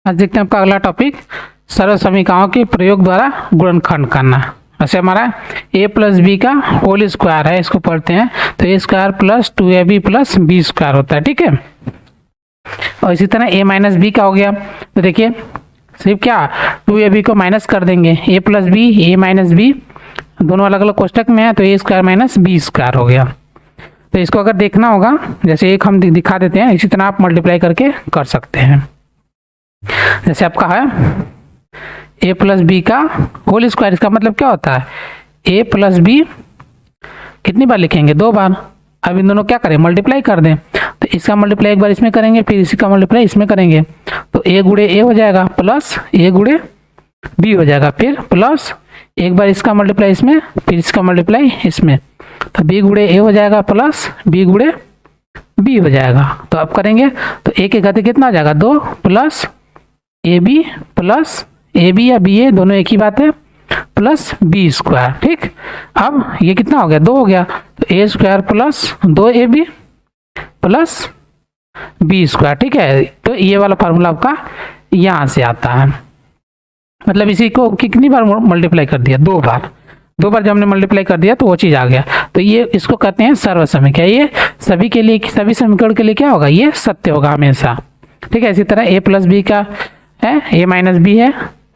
आज देखते हैं आपका अगला टॉपिक, सरल समीकरणों के प्रयोग द्वारा गुणनखंड करना। वैसे हमारा a प्लस बी का होल स्क्वायर है, इसको पढ़ते हैं तो a square plus 2ab plus B square होता है, ठीक है। और इसी तरह a माइनस बी का हो गया, तो देखिए सिर्फ क्या 2ab को माइनस कर देंगे, a plus b a minus b दोनों अलग अलग कोष्टक में है, तो a square minus B square हो गया। तो इसको अगर देखना होगा, जैसे एक हम दिखा देते हैं, इसी तरह आप मल्टीप्लाई करके कर सकते हैं। जैसे आपका है a प्लस बी का होल स्क्वायर, इसका मतलब क्या होता है a प्लस बी कितनी बार लिखेंगे, 2 बार। अब इन दोनों क्या करें, मल्टीप्लाई कर दें, तो इसका मल्टीप्लाई एक बार इसमें करेंगे, फिर इसी का मल्टीप्लाई इसमें करेंगे, तो a गुणे a हो जाएगा प्लस a गुणे b हो जाएगा, फिर प्लस एक बार इसका मल्टीप्लाई इसमें, फिर इसका मल्टीप्लाई इसमें, तो b गुणे a हो जाएगा प्लस b गुणे b हो जाएगा। तो अब करेंगे तो a के घाते कितना आ जाएगा, 2 plus a b plus a b या बी ए दोनों एक ही बात है, प्लस बी स्क्वायर, ठीक। अब ये कितना हो गया, 2 हो गया, तो A square plus 2ab plus B square, ठीक है। तो ये वाला फार्मूला आपका यहाँ से आता है, मतलब इसी को कितनी बार मल्टीप्लाई कर दिया, 2 बार। 2 बार जब हमने मल्टीप्लाई कर दिया तो वो चीज़ आ गया, तो ये इसको कहते हैं सर्व समीकरण। ये सभी के लिए, सभी समीकरण के लिए क्या होगा, ये सत्य होगा हमेशा, ठीक है। इसी तरह a प्लस बी का है, a माइनस बी है,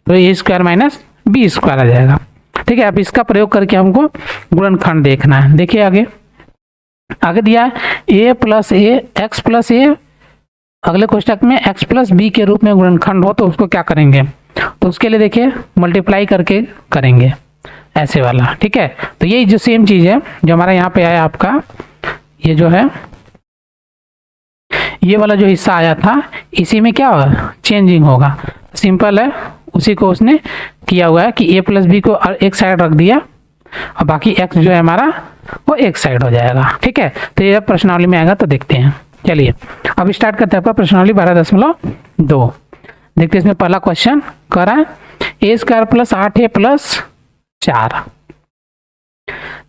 तो A square minus B square आ जाएगा, ठीक है। अब इसका प्रयोग करके हमको गुणनखंड देखना है। देखिए आगे आगे दिया है a plus A X plus A, अगले कोष्टक में x प्लस बी के रूप में गुणनखंड हो तो उसको क्या करेंगे, तो उसके लिए देखिए मल्टीप्लाई करके करेंगे ऐसे वाला, ठीक है। तो यही जो सेम चीज़ है जो हमारा यहाँ पे आया आपका, ये जो है ये वाला जो हिस्सा आया था, इसी में क्या होगा, चेंजिंग होगा। सिंपल है, उसी को उसने किया हुआ है कि a प्लस बी को एक साइड रख दिया और बाकी x जो है हमारा वो एक साइड हो जाएगा, ठीक है। तो ये प्रश्नावली में आएगा तो देखते हैं। चलिए अब स्टार्ट करते हैं आपका प्रश्नावली 12.2। देखते हैं इसमें पहला क्वेश्चन कह रहा है a square plus 8a plus 4।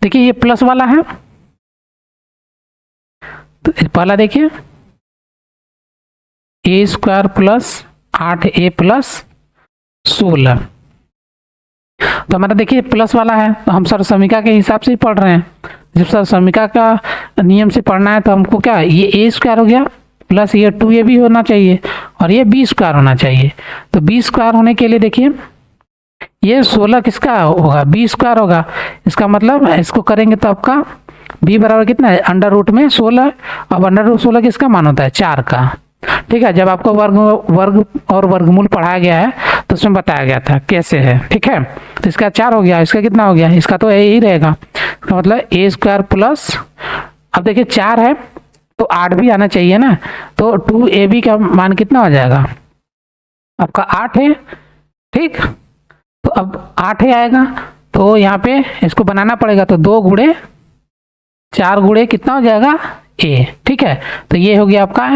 देखिए ये प्लस वाला है, तो पहला देखिए a square plus 8a plus 16, तो हमारा देखिए प्लस वाला है, तो हम सर्व समीकरण के हिसाब से ही पढ़ रहे हैं। जब सर्व समीकरण का नियम से पढ़ना है तो हमको क्या, ये a स्क्वायर हो गया प्लस ये 2ab होना चाहिए और ये b स्क्वायर होना चाहिए। तो b स्क्वायर होने के लिए देखिए ये 16 किसका होगा, b स्क्वायर होगा। इसका मतलब इसको करेंगे तो आपका b बराबर कितना है, अंडर रूट में 16। अब अंडर रूट 16 किसका मान होता है, 4 का, ठीक है। जब आपको वर्ग और वर्गमूल पढ़ाया गया है तो उसमें बताया गया था कैसे है, ठीक है। तो इसका 4 हो गया, इसका कितना हो गया, इसका तो यही रहेगा, तो मतलब a स्क्वायर प्लस, अब देखिए 4 है तो 8 भी आना चाहिए ना, तो 2ab का मान कितना हो जाएगा, आपका 8 है, ठीक। तो अब 8 ही आएगा, तो यहाँ पे इसको बनाना पड़ेगा, तो 2 गुणे 4 गुणे कितना हो जाएगा a, ठीक है। तो ये हो गया आपका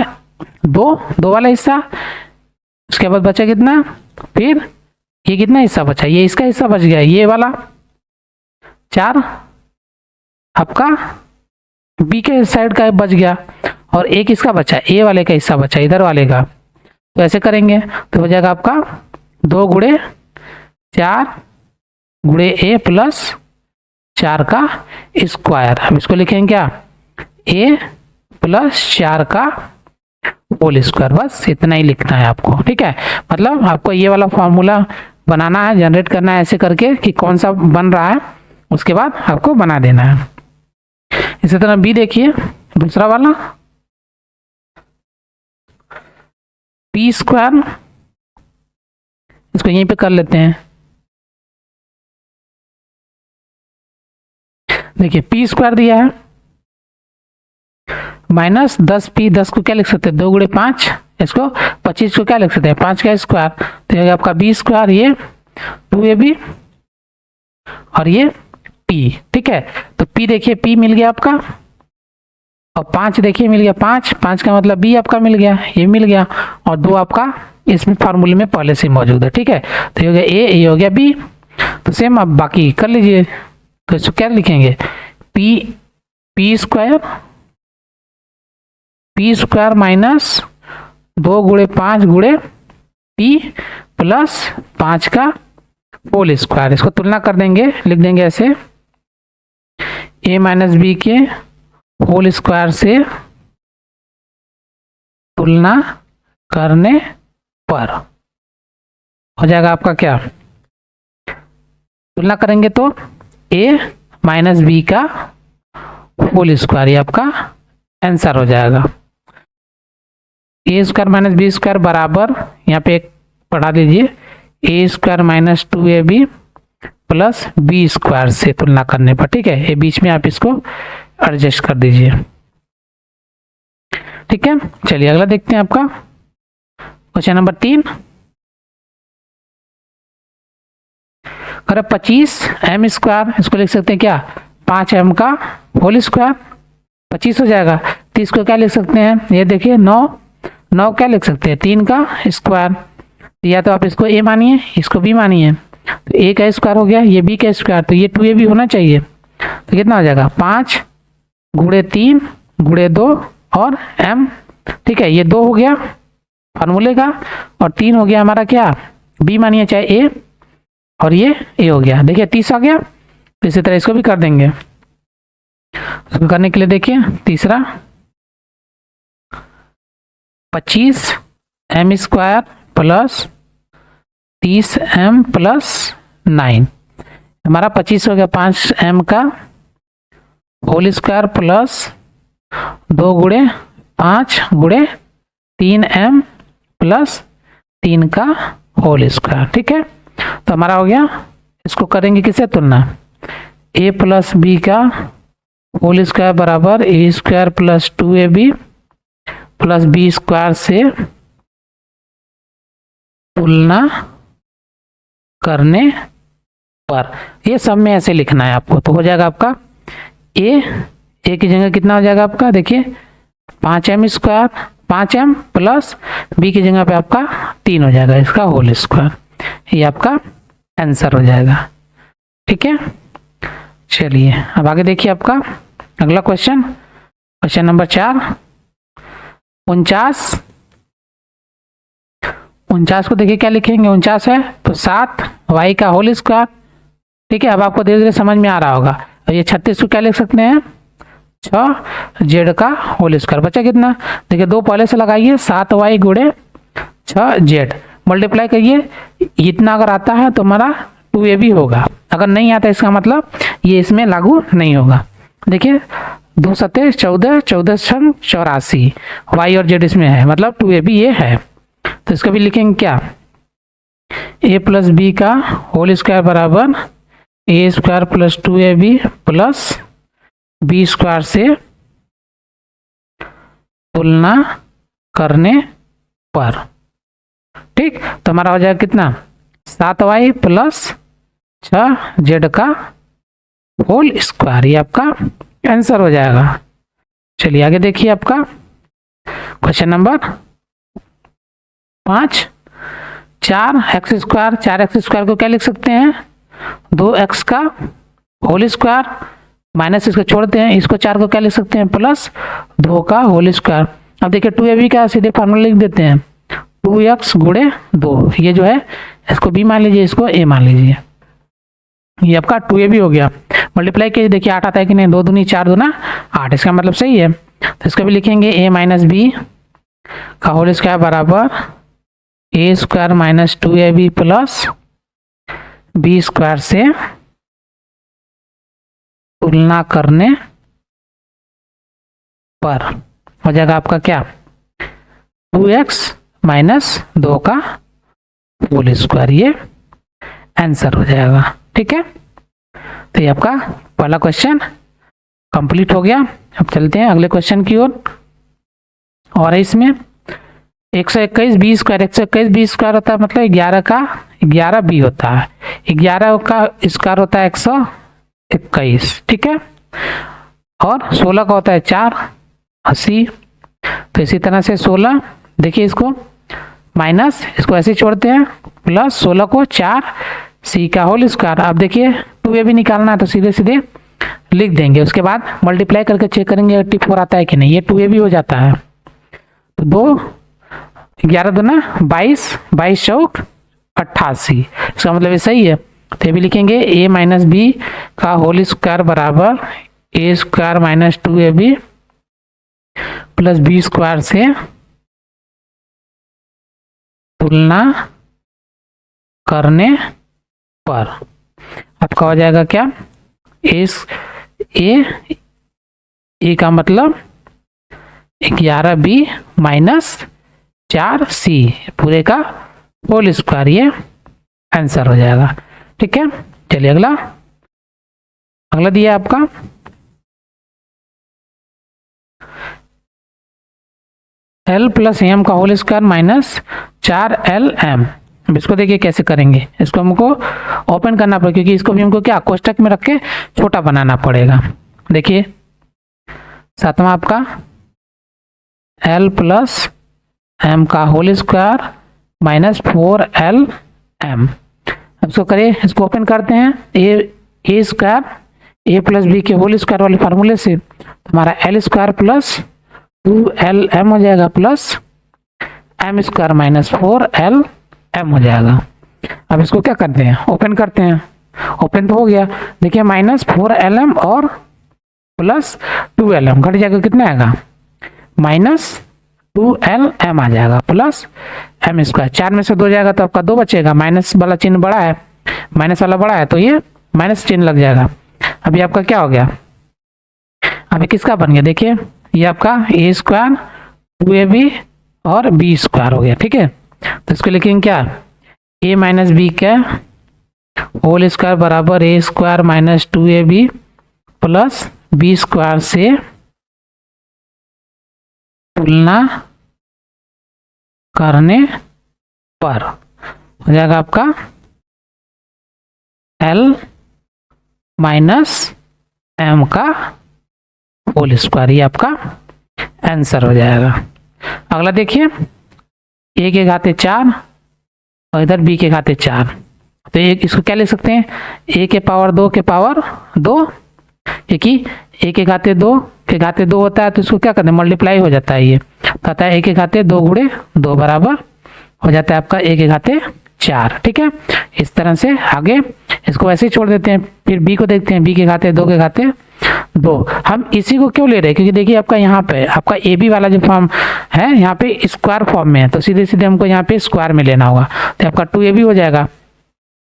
2 वाला हिस्सा। उसके बाद बचा कितना, फिर ये कितना हिस्सा बचा, ये इसका हिस्सा बच गया, ये वाला 4 आपका b के साइड का बच गया, और एक इसका बचा, a वाले का हिस्सा बचा, इधर वाले का। तो ऐसे करेंगे तो हो जाएगा आपका 2 गुणे 4 गुणे a प्लस 4 का स्क्वायर। हम इसको लिखेंगे क्या, a प्लस 4 का होल स्क्वायर, बस इतना ही लिखना है आपको, ठीक है। मतलब आपको ये वाला फॉर्मूला बनाना है, जनरेट करना है ऐसे करके कि कौन सा बन रहा है, उसके बाद आपको बना देना है। इसी तरह बी देखिए दूसरा वाला, पी स्क्वायर, इसको यहीं पे कर लेते हैं। देखिए पी स्क्वायर दिया है माइनस 10p, 10 को क्या लिख सकते हैं, 2 गुणे 5, इसको 25 को क्या लिख सकते हैं, 5 का स्क्वायर, तो ये आपका b स्क्वायर, ये 2ab और ये p, ठीक है। तो p देखिए p मिल गया आपका, और 5 देखिए मिल गया, 5 का मतलब b आपका मिल गया, ये मिल गया, और 2 आपका इसमें फार्मूले में पहले से मौजूद है, ठीक है। तो ये हो गया a, ये हो गया b। तो सेम अब बाकी कर लीजिए, तो इसको क्या लिखेंगे, p स्क्वायर माइनस 2 गुणे 5 गुणे टी प्लस 5 का होल स्क्वायर, इसको तुलना कर देंगे, लिख देंगे ऐसे a माइनस बी के होल स्क्वायर से तुलना करने पर हो जाएगा आपका क्या, तुलना करेंगे तो a माइनस बी का होल स्क्वायर, ये आपका आंसर हो जाएगा। A square minus B square बराबर, यहाँ पे एक पढ़ा दीजिए, A square minus 2ab plus B square से तुलना करने पर, ठीक है, ये बीच में आप इसको एडजस्ट कर दीजिए, ठीक है। चलिए अगला देखते हैं आपका क्वेश्चन नंबर 3। अगर 25m स्क्वायर, इसको लिख सकते हैं क्या, 5m का होल स्क्वायर 25 हो जाएगा। तो इसको क्या लिख सकते हैं, ये देखिए 9 क्या लिख सकते हैं, 3 का स्क्वायर, या तो आप इसको a मानिए, इसको b मानिए, तो a का स्क्वायर हो गया, ये b का स्क्वायर, तो ये 2ab होना चाहिए। तो कितना हो जाएगा, 5 गुणे 3 गुणे 2 और m, ठीक है, ये 2 हो गया फार्मूले का, और 3 हो गया हमारा क्या, b मानिए चाहे a, और ये a हो गया, देखिए 30 आ गया। तो इसी तरह इसको भी कर देंगे। इसको करने के लिए देखिए तीसरा, 25m square plus 30m plus 9, हमारा 25 हो गया 5m का होल स्क्वायर प्लस 2 गुणे 5 गुणे 3m प्लस 3 का होल स्क्वायर, ठीक है। तो हमारा हो गया, इसको करेंगे किससे तुलना, a प्लस बी का होल स्क्वायर बराबर a square plus 2ab plus B square से तुलना करने पर, ये सब में ऐसे लिखना है आपको। तो हो जाएगा आपका a की जगह कितना हो जाएगा आपका, देखिए 5m square 5m plus b की जगह पे आपका 3 हो जाएगा इसका होल स्क्वायर, ये आपका आंसर हो जाएगा, ठीक है। चलिए अब आगे देखिए आपका अगला क्वेश्चन, क्वेश्चन नंबर 4। 49 को देखिए क्या लिखेंगे, 49 है तो 7y का होल स्क्वायर, ठीक है। अब आपको धीरे धीरे समझ में आ रहा होगा। और ये 36 को क्या लिख सकते हैं, 6z का होल स्क्वायर, बचा कितना, देखिए 2 पहले से लगाइए, 7y गुणे 6z मल्टीप्लाई करिए, इतना अगर आता है तो हमारा 2ab होगा, अगर नहीं आता इसका मतलब ये इसमें लागू नहीं होगा। देखिए 2 सत्ते 14, 14 छंग 84, y और z इसमें है, मतलब 2ab ये है। तो इसका भी लिखेंगे क्या, a प्लस बी का होल स्क्वायर बराबर a square plus 2ab plus B square से तुलना करने पर, ठीक। तो हमारा हो जाएगा कितना, 7y प्लस 6z का होल स्क्वायर, ये आपका आंसर हो जाएगा। चलिए आगे देखिए आपका क्वेश्चन नंबर 5। 4x स्क्वायर को क्या लिख सकते हैं, 2x का होल स्क्वायर माइनस इसको छोड़ते हैं, इसको 4 को क्या लिख सकते हैं, प्लस 2 का होल स्क्वायर। अब देखिए 2ab का सीधे फार्मूला लिख देते हैं, 2x गुणे 2, ये जो है इसको b मान लीजिए, इसको a मान लीजिए, ये आपका 2ab हो गया। मल्टीप्लाई कीजिए, देखिए 8 आता है कि नहीं, 2 दूनी 4 दूना 8, इसका मतलब सही है। तो इसका भी लिखेंगे a माइनस बी का होल स्क्वायर बराबर a square minus 2ab plus B square से तुलना करने पर हो जाएगा आपका क्या, 2x माइनस 2 का होल स्क्वायर, ये आंसर हो जाएगा, ठीक है। तो ये आपका पहला क्वेश्चन कंप्लीट हो गया। अब चलते हैं अगले क्वेश्चन की ओर। और इसमें 121 बी स्क्वायर, 121 बी स्क्वायर होता है मतलब 11 का 11 बी होता है, 11 का स्क्वायर होता है 121, ठीक है। और 16 का होता है 4 80। तो इसी तरह से 16, देखिए इसको माइनस, इसको ऐसे छोड़ते हैं, प्लस 16 को 4 सी का होल स्क्वायर। अब देखिए 2a भी निकालना है तो सीधे सीधे लिख देंगे, उसके बाद मल्टीप्लाई करके चेक करेंगे 84 आता है कि नहीं, ये 2a भी हो जाता है। तो 2 11 दूना 22, 22 चौक 88, इसका मतलब ये सही है। तो ये भी लिखेंगे a माइनस बी का होल स्क्वायर बराबर A square minus 2ab plus B square से तुलना करने पर आपका हो जाएगा क्या, ए का मतलब 11b माइनस 4c पूरे का होल स्क्वायर, ये आंसर हो जाएगा। ठीक है, चलिए अगला दिया आपका l प्लस एम का होल स्क्वायर माइनस 4lm। अब इसको देखिए कैसे करेंगे, इसको हमको ओपन करना पड़ेगा क्योंकि इसको भी हमको क्या कोष्टक में रख के छोटा बनाना पड़ेगा। देखिए सातवां आपका l प्लस m का होल स्क्वायर माइनस 4lm। अब इसको करिए, इसको ओपन करते हैं, ए स्क्वायर ए प्लस बी के होल स्क्वायर वाले फार्मूले से हमारा एल स्क्वायर प्लस 2lm हो जाएगा plus m square minus 4lm हो जाएगा। अब इसको क्या करते हैं, ओपन करते हैं, ओपन तो हो गया। देखिए माइनस 4lm और प्लस 2lm घट जाएगा, कितना आएगा माइनस 2lm आ जाएगा प्लस m स्क्वायर, 4 में से 2 जाएगा तो आपका 2 बचेगा, माइनस वाला चिन्ह बड़ा है, माइनस वाला बड़ा है तो ये माइनस चिन्ह लग जाएगा। अभी आपका क्या हो गया, अभी किसका बन गया, देखिए ये आपका ए स्क्वायर 2ab और बी स्क्वायर हो गया। ठीक है, तो इसको लिखेंगे क्या, ए माइनस बी का होल स्क्वायर बराबर A square minus 2ab plus B square से तुलना करने पर हो जाएगा आपका l माइनस m का होल स्क्वायर, ये आपका आंसर हो जाएगा। अगला देखिए a के घाते 4 और इधर b के घाते 4, तो एक इसको क्या लिख सकते हैं, a के पावर 2 के पावर 2, क्योंकि a के घाते 2 के घाते 2 होता है तो इसको क्या करते हैं मल्टीप्लाई हो जाता है, ये तो आता है a के घाते 2 गुणे 2 बराबर हो जाता है आपका a के घाते 4। ठीक है, इस तरह से आगे इसको ऐसे ही छोड़ देते हैं। फिर b को देखते हैं, b के घाते 2 के घाते 2, हम इसी को क्यों ले रहे हैं क्योंकि देखिए आपका यहाँ पे आपका ए बी वाला जो फॉर्म है यहाँ पे स्क्वायर फॉर्म में है, तो सीधे सीधे हमको यहाँ पे स्क्वायर में लेना होगा, तो आपका 2ab हो जाएगा,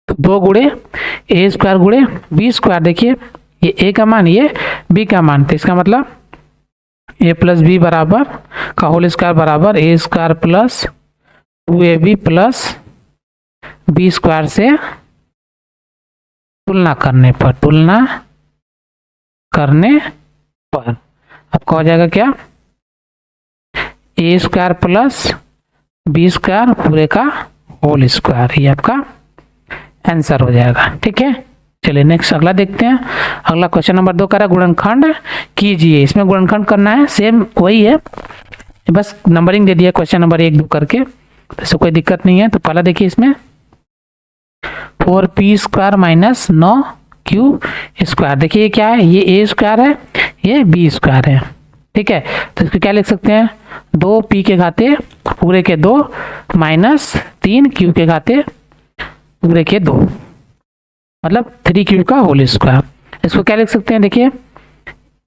तो 2 गुणे ए स्क्वायर गुणे बी स्क्वायर। देखिए ये ए का मान ये बी का मान, तो इसका मतलब ए प्लस बी बराबर का होल स्क्वायर बराबर A square plus 2ab plus B square से तुलना करने पर आपका हो जाएगा क्या, A square plus B square पूरे का होल स्क्वायर, ये आपका आंसर हो जाएगा। ठीक है, चलिए नेक्स्ट अगला देखते हैं। अगला क्वेश्चन नंबर 2 करा गुणनखंड कीजिए, इसमें गुणनखंड करना है, सेम वही है, बस नंबरिंग दे दिया क्वेश्चन नंबर 1 2 करके, तो इससे कोई दिक्कत नहीं है। तो पहला देखिए इसमें 4p square minus 9q square, देखिए ये क्या है, ये ए स्क्वायर है, ये बी स्क्वायर है। ठीक है, तो इसको क्या लिख सकते हैं, 2p के घाते पूरे के 2 माइनस 3q के घाते पूरे के 2 मतलब 3q का होल स्क्वायर। इसको क्या लिख सकते हैं, देखिए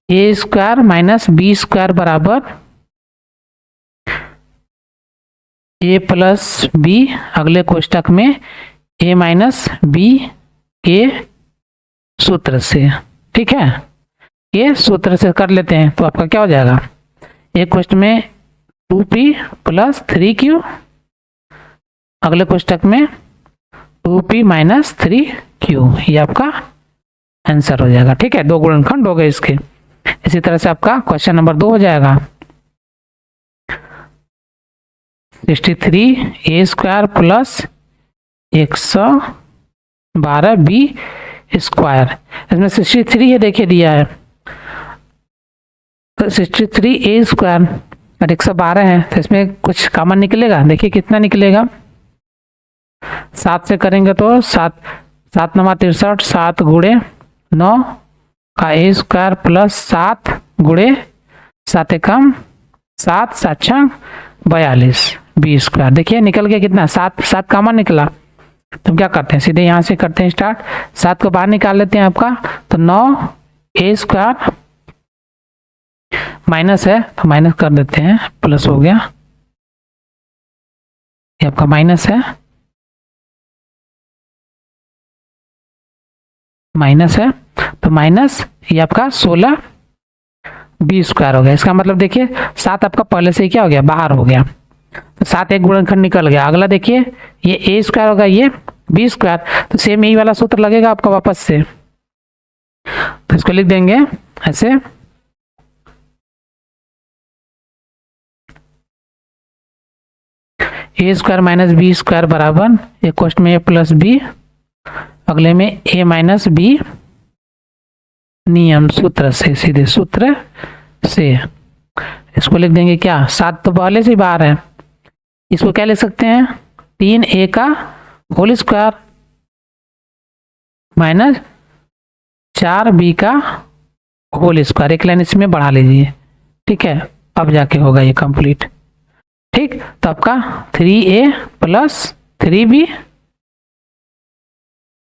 ए स्क्वायर माइनस बी स्क्वायर बराबर ए प्लस बी, अगले कोष्टक में ए माइनस बी के सूत्र से। ठीक है, ये सूत्र से कर लेते हैं तो आपका क्या हो जाएगा, एक क्वेश्चन में 2p प्लस 3q, अगले कोष्टक में 2p माइनस 3q, ये आपका आंसर हो जाएगा। ठीक है, 2 गुणनखंड हो गए इसके। इसी तरह से आपका क्वेश्चन नंबर 2 हो जाएगा 63a square plus 112b square, इसमें 63 है, देखिए दिया है, तो 63a स्क्वायर और 112 है, तो इसमें कुछ कॉमन निकलेगा, देखिए कितना निकलेगा, 7 से करेंगे तो 7 7 9 63, 7 गुणे 9 का ए स्क्वायर प्लस 7 गुणे 7 एकम 7 7 42। B square. देखिए निकल गया कितना, 7, 7 कॉमन निकला। तो हम क्या करते हैं, सीधे यहाँ से करते हैं स्टार्ट, 7 को बाहर निकाल लेते हैं आपका, तो 9 ए स्क्वायर माइनस है तो माइनस कर देते हैं, प्लस हो गया, ये आपका माइनस है, माइनस है तो माइनस ये आपका 16 बी स्क्वायर हो गया। इसका मतलब देखिए 7 आपका पहले से ही क्या हो गया, बाहर हो गया, तो 7 एक गुणनखंड निकल गया। अगला देखिए ये ए स्क्वायर होगा, ये बी स्क्वायर, तो सेम यही वाला सूत्र लगेगा आपका वापस से, तो इसको लिख देंगे ऐसे, ए स्क्वायर माइनस बी स्क्वायर बराबर, एक क्वेश्चन में ए प्लस बी, अगले में ए माइनस बी, नियम सूत्र से, सीधे सूत्र से इसको लिख देंगे क्या, 7 तो पहले से ही बाहर है, इसको क्या लिख सकते हैं, 3 ए का होल स्क्वायर माइनस 4 बी का होल स्क्वायर, एक लाइन इसमें बढ़ा लीजिए, ठीक है, अब जाके होगा ये कंप्लीट। ठीक, तो आपका 3a प्लस 3b,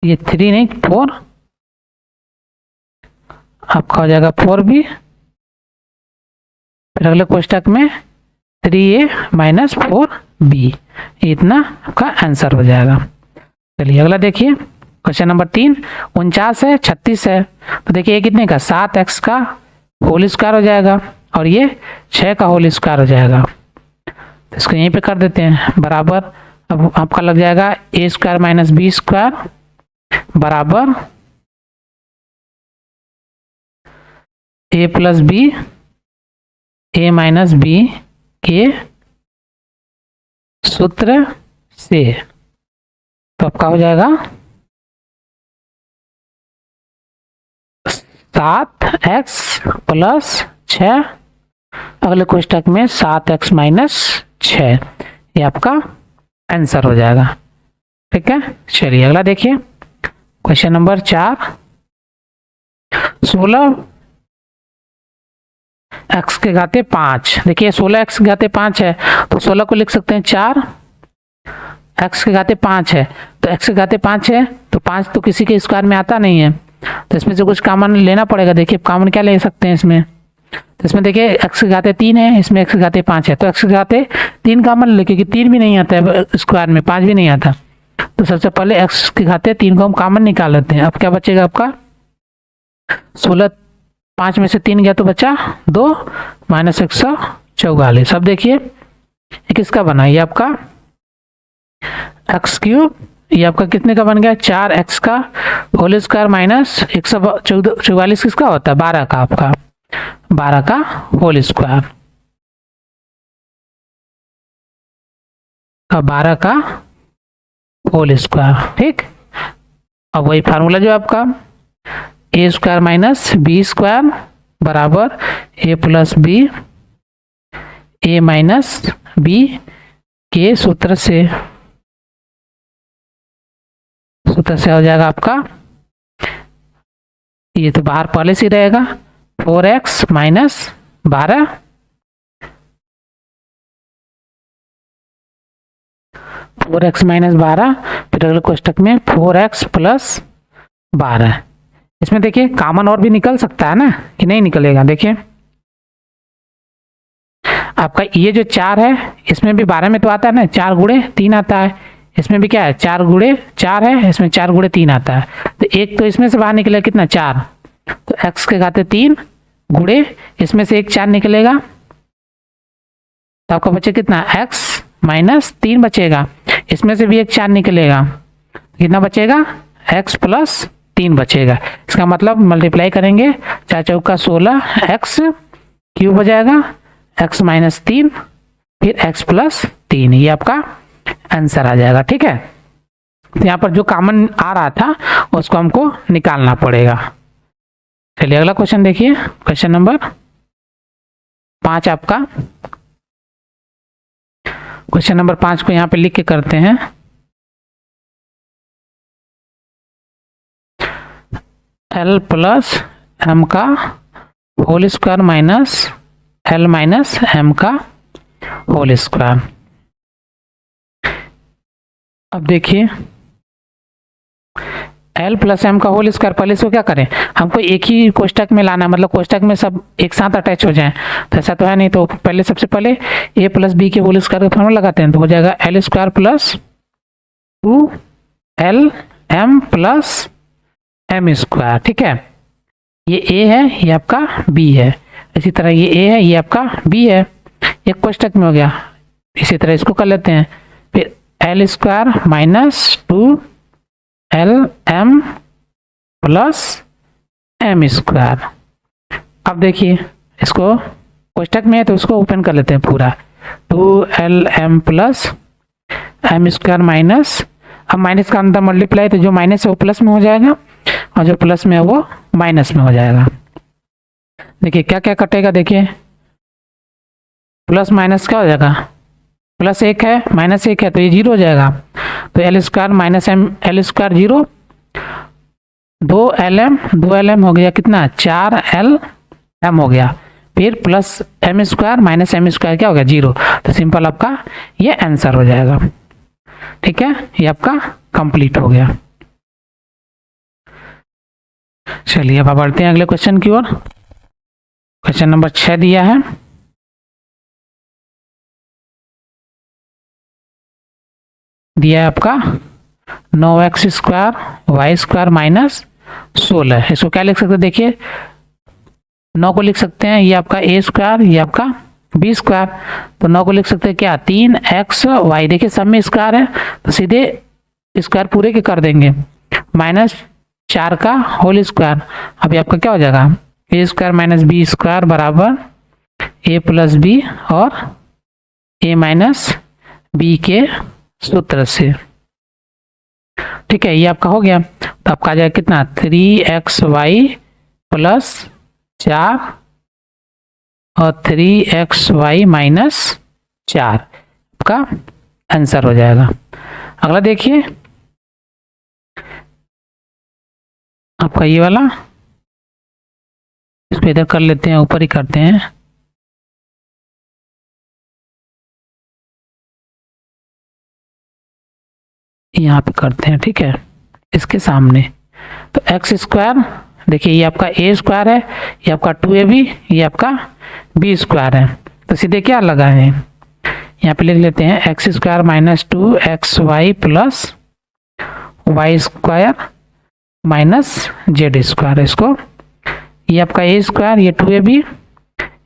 ये 3 नहीं 4, आपका हो जाएगा 4b, फिर अगले कोष्टक में 3a माइनस 4b, इतना आपका आंसर हो जाएगा। चलिए अगला देखिए, क्वेश्चन नंबर 3, 49 है 36 है, तो देखिए ये कितने का, 7x का होल स्क्वायर हो जाएगा और ये 6 का होल स्क्वायर हो जाएगा, तो इसको यहीं पे कर देते हैं बराबर, अब आपका लग जाएगा A square minus B square बराबर A plus B, A minus b के सूत्र से, तो आपका हो जाएगा 7x प्लस 6, अगले कोष्टक में 7x माइनस 6, ये आपका आंसर हो जाएगा। ठीक है, चलिए अगला देखिए, क्वेश्चन नंबर 4, 16 x के घाते 5, देखिए 16 x के घाते 5 है, तो 16 को लिख सकते हैं 4, x के घाते 5 है, तो x के घाते 5 है, तो 5 तो किसी के स्क्वायर में आता नहीं है, तो इसमें से कुछ कॉमन लेना पड़ेगा। देखिए कॉमन क्या ले सकते हैं इसमें, तो इसमें देखिए x के घाते 3 है, इसमें x के घाते 5 है, तो x के घाते 3 कॉमन ले, क्योंकि 3 भी नहीं आता है स्क्वायर में, 5 भी नहीं आता, तो सबसे पहले x के घाते 3 को हम कॉमन निकाल लेते हैं। अब क्या बचेगा आपका, 16, 5 में से 3 गया तो बचा 2 माइनस 144। अब देखिए ये किसका बना, ये आपका एक्स क्यूब, ये आपका कितने का बन गया, 4x का होल स्क्वायर माइनस 144 किसका होता है, 12 का, आपका 12 का होल स्क्वायर, 12 का होल स्क्वायर। ठीक, अब वही फार्मूला जो आपका A square minus B square बराबर A plus B, A minus b के सूत्र से हो जाएगा आपका, ये तो बाहर पहले से ही रहेगा, 4x माइनस 12, 4x माइनस 12, फिर अगले कोष्टक में 4x प्लस 12। इसमें देखिए कॉमन और भी निकल सकता है ना, कि नहीं निकलेगा, देखिए आपका ये जो 4 है, इसमें भी 12 में तो आता है ना, 4 गुणे 3 आता है, इसमें भी क्या है 4 गुणे 4 है, इसमें 4 गुणे 3 आता है, तो एक तो इसमें से बाहर निकलेगा कितना, 4, तो x के घाते 3 गुणे इसमें से एक 4 निकलेगा, तो आपका बचे कितना, x माइनस 3 बचेगा, इसमें से भी एक 4 निकलेगा, कितना बचेगा, x प्लस 3 बचेगा। इसका मतलब मल्टीप्लाई करेंगे, 4 चौका 16, x क्यूब हो जाएगा, x माइनस 3 फिर x प्लस 3, ये आपका आंसर आ जाएगा। ठीक है, तो यहाँ पर जो कॉमन आ रहा था उसको हमको निकालना पड़ेगा। चलिए अगला क्वेश्चन देखिए, क्वेश्चन नंबर 5 आपका, क्वेश्चन नंबर 5 को यहाँ पे लिख के करते हैं, एल प्लस एम का whole square minus l minus m का होल स्क्वायर। अब देखिए एल प्लस एम का होल स्क्वायर, पहले इसको क्या करें, हमको एक ही कोष्टक में लाना है, मतलब कोष्टक में सब एक साथ अटैच हो जाए, तो ऐसा तो है नहीं। तो पहले सबसे पहले ए प्लस बी के होल स्क्वायर का फॉर्मूला लगाते हैं, तो हो जाएगा l square plus 2 m plus m square. ठीक है, ये ए है, ये आपका बी है, इसी तरह ये ए है, ये आपका बी है, एक कोष्टक में हो गया। इसी तरह इसको कर लेते हैं, फिर l square minus 2 m plus m square. अब देखिए इसको कोष्टक में है तो उसको ओपन कर लेते हैं पूरा, 2 प्लस एम स्क्वायर माइनस, अब माइनस का अंदर मल्टीप्लाई, तो जो माइनस है वो प्लस में हो जाएगा और जो प्लस में है वो माइनस में हो जाएगा। देखिए क्या क्या कटेगा, देखिए प्लस माइनस क्या हो जाएगा, प्लस 1 है माइनस 1 है तो ये 0 हो जाएगा, तो l square minus m, l square 0, 2 l m हो गया कितना, 4 एम हो गया, फिर plus m square minus m square क्या हो गया 0, तो सिंपल आपका ये आंसर हो जाएगा। ठीक है, ये आपका कंप्लीट हो गया। चलिए अब बढ़ते हैं अगले क्वेश्चन की ओर। क्वेश्चन नंबर 6 दिया है, दिया है आपका 9x square Y square minus 16। इसको क्या लिख सकते हैं, देखिए 9 को लिख सकते हैं ये आपका ए स्क्वायर, ये आपका बी स्क्वायर, तो 9 को लिख सकते हैं क्या 3xy, देखिए सब में स्क्वायर है तो सीधे स्क्वायर पूरे के कर देंगे, माइनस 4 का होल स्क्वायर। अभी आपका क्या हो जाएगा, A square minus B square बराबर ए प्लस बी और ए माइनस बी के सूत्र से। ठीक है, ये आपका हो गया, तो आपका आ जाएगा कितना 3xy प्लस 4 और 3xy माइनस 4 आपका आंसर हो जाएगा। अगला देखिए आपका ये वाला, इसको इधर कर लेते हैं, ऊपर ही करते हैं। यहाँ पे करते हैं, ठीक है, इसके सामने, तो एक्स स्क्वायर, देखिए ये आपका ए स्क्वायर है, ये आपका 2ab, ये आपका बी स्क्वायर है, तो सीधे क्या लगा है, यहाँ पे लिख लेते हैं x square minus 2xy plus y square minus z square. इसको ये आपका ए स्क्वायर, ये 2ab,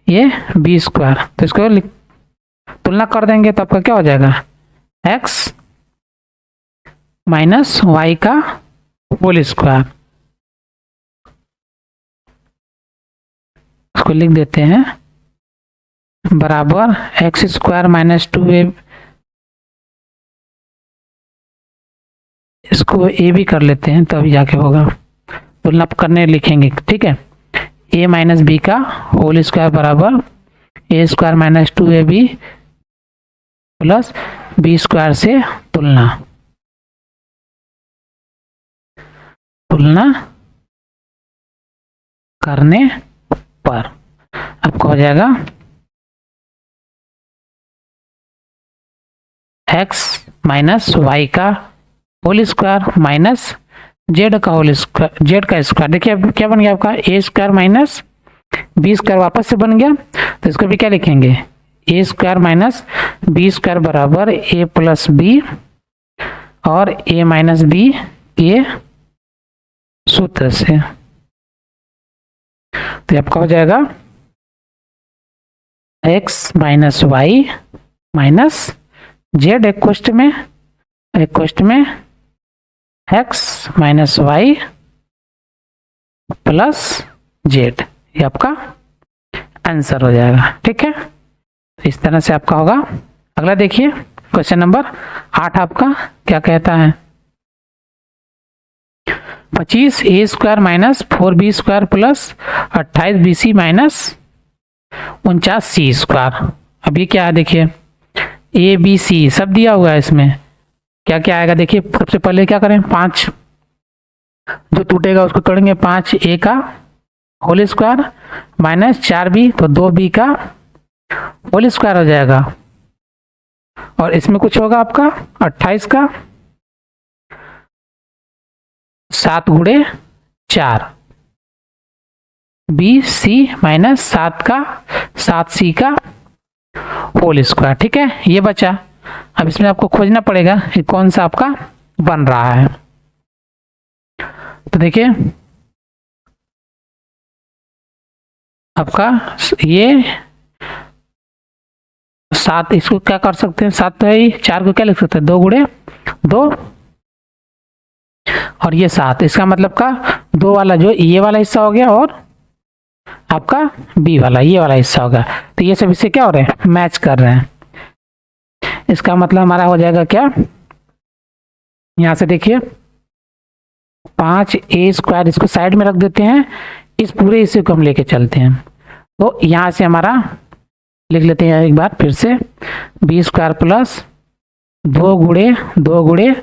ये बी स्क्वायर, तो इसको तुलना कर देंगे तो आपका क्या हो जाएगा एक्स माइनस वाई का होल स्क्वायर। इसको लिख देते हैं बराबर एक्स स्क्वायर माइनस 2a, इसको ए भी कर लेते हैं तो अभी जाके होगा, तुलना करने लिखेंगे, ठीक है, ए माइनस बी का होल स्क्वायर बराबर A square minus 2ab plus B square से तुलना करने पर आपको हो जाएगा एक्स माइनस वाई का होल स्क्वायर माइनस जेड का होल स्क्वायर, जेड का स्क्वायर। देखिए अब क्या बन गया आपका A square minus B square वापस से बन गया, तो इसको भी क्या लिखेंगे A square minus B square बराबर ए प्लस बी और ए माइनस बी के सूत्र से। तो आपका हो जाएगा x minus y minus z, एक क्वेश्चन में x minus y plus z, ये आपका आंसर हो जाएगा। ठीक है, तो इस तरह से आपका होगा। अगला देखिए क्वेश्चन नंबर 8 आपका क्या कहता है, 25 A square minus 4b square plus 28 bc minus 49 C square. अब ये क्या है, देखिए ए बी सी सब दिया हुआ है, इसमें क्या क्या आएगा देखिए। सबसे पहले क्या करें, 5 जो टूटेगा उसको तोड़ेंगे, 5a का होल स्क्वायर माइनस 4b, तो 2b का होल स्क्वायर हो जाएगा, और इसमें कुछ होगा आपका 28 का 7 गुणे 4 बी सी माइनस 7c का होल स्क्वायर। ठीक है, ये बचा। अब इसमें आपको खोजना पड़ेगा कि कौन सा आपका बन रहा है। तो देखिए आपका ये 7, इसको क्या कर सकते हैं, 7 तो है ही, 4 को क्या लिख सकते हैं, 2 गुणे 2 और ये 7, इसका मतलब का 2 वाला जो ये वाला हिस्सा हो गया और आपका बी वाला ये वाला हिस्सा होगा। तो ये सब इससे क्या हो रहे हैं, मैच कर रहे हैं। इसका मतलब हमारा हो जाएगा क्या, यहां से देखिए 5a², इसको साइड में रख देते हैं, इस पूरे हिस्से को हम लेके चलते हैं। तो यहां से हमारा लिख लेते हैं एक बार फिर से, b² प्लस 2 गुणे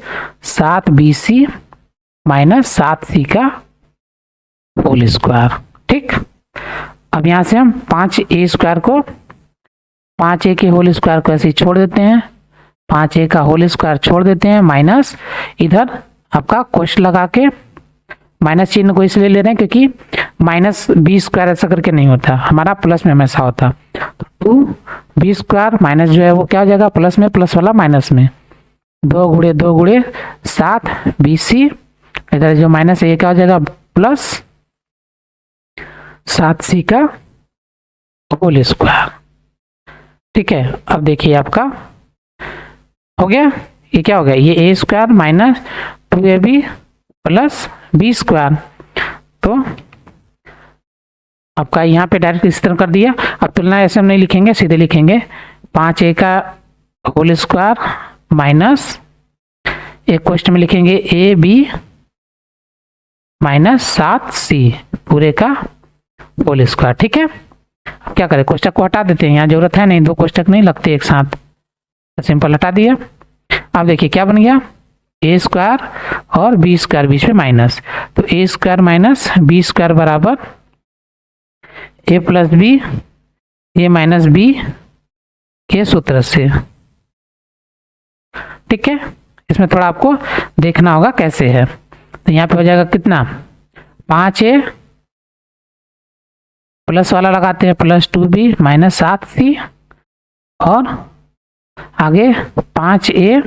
7bc माइनस 7c का होल स्क्वायर। ठीक, अब यहां से हम 5a² को 5a के होल स्क्वायर को ऐसे ही छोड़ देते हैं, 5a का होल स्क्वायर छोड़ देते हैं, माइनस इधर आपका क्वेश्चन लगा के माइनस चिन्ह को इसलिए ले रहे हैं क्योंकि माइनस b² ऐसा करके नहीं होता, हमारा प्लस में हमेशा होता। तो 2b² माइनस जो है वो क्या हो जाएगा, प्लस में, प्लस वाला माइनस में, 2 गुणे 7bc, इधर जो माइनस है ये क्या हो जाएगा, प्लस 7c का होल स्क्वायर। ठीक है, अब देखिए आपका हो गया, ये क्या हो गया, ये a² minus 2ab plus b²। तो आपका यहाँ पे डायरेक्ट इस तरह कर दिया। अब तुलना ऐसे हम नहीं लिखेंगे, सीधे लिखेंगे 5a का होल स्क्वायर माइनस एक क्वेश्चन में लिखेंगे ab माइनस 7c पूरे का होल स्क्वायर। ठीक है, अब क्या करें, कोष्टक को हटा देते हैं, यहाँ जरूरत है नहीं, 2 कोष्टक नहीं लगते एक साथ, तो सिंपल हटा दिया। अब देखिए क्या बन गया, a² और b² बीच में माइनस, तो a² माइनस b² बराबर a plus b a minus b के सूत्र से। ठीक है, इसमें थोड़ा आपको देखना होगा कैसे है। तो यहाँ पे हो जाएगा कितना, 5a प्लस वाला लगाते हैं प्लस 2b माइनस 7c और आगे 5a,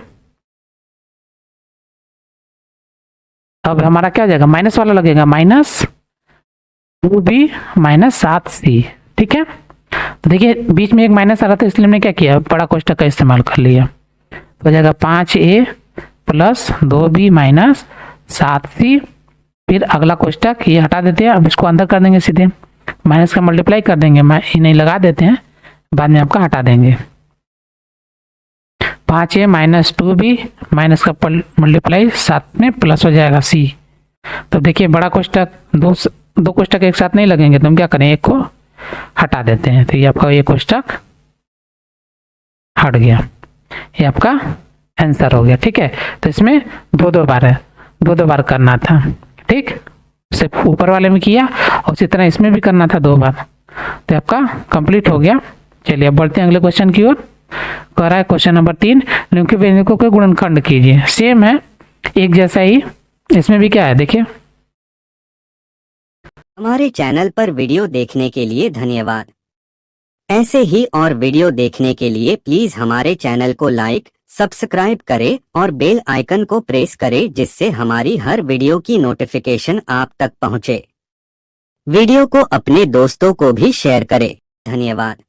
अब हमारा क्या हो जाएगा, माइनस वाला लगेगा माइनस 2b माइनस 7c। ठीक है, तो देखिए बीच में एक माइनस आ रहा था इसलिए हमने क्या किया, बड़ा कोष्टक का इस्तेमाल कर लिया। तो हो जाएगा 5a plus 2b minus 7c, फिर अगला कोष्टक ये हटा देते हैं, अब इसको अंदर कर देंगे, सीधे माइनस का मल्टीप्लाई कर देंगे, इन्हें लगा देते हैं, बाद में आपका हटा देंगे। 5a माइनस 2b माइनस का मल्टीप्लाई 7 में प्लस हो जाएगा c। तो देखिए बड़ा कोष्टक दो कोष्टक एक साथ नहीं लगेंगे, तो हम क्या करें, एक को हटा देते हैं। तो ये आपका ये कोष्टक हट गया, ये आपका आंसर हो गया। ठीक है, तो इसमें 2 बार है, 2 बार करना था। ठीक, सिर्फ ऊपर वाले में किया और उसी तरह इसमें भी करना था 2 बार। तो आपका कंप्लीट हो गया। चलिए अब बढ़ते हैं अगले क्वेश्चन की ओर। कह रहा है क्वेश्चन नंबर 3, निम्नलिखित व्यंजकों के गुणनखंड कीजिए। सेम है, एक जैसा ही, इसमें भी क्या है देखिए। हमारे चैनल पर वीडियो देखने के लिए धन्यवाद। ऐसे ही और वीडियो देखने के लिए प्लीज हमारे चैनल को लाइक, सब्सक्राइब करें और बेल आइकन को प्रेस करें, जिससे हमारी हर वीडियो की नोटिफिकेशन आप तक पहुंचे। वीडियो को अपने दोस्तों को भी शेयर करें। धन्यवाद।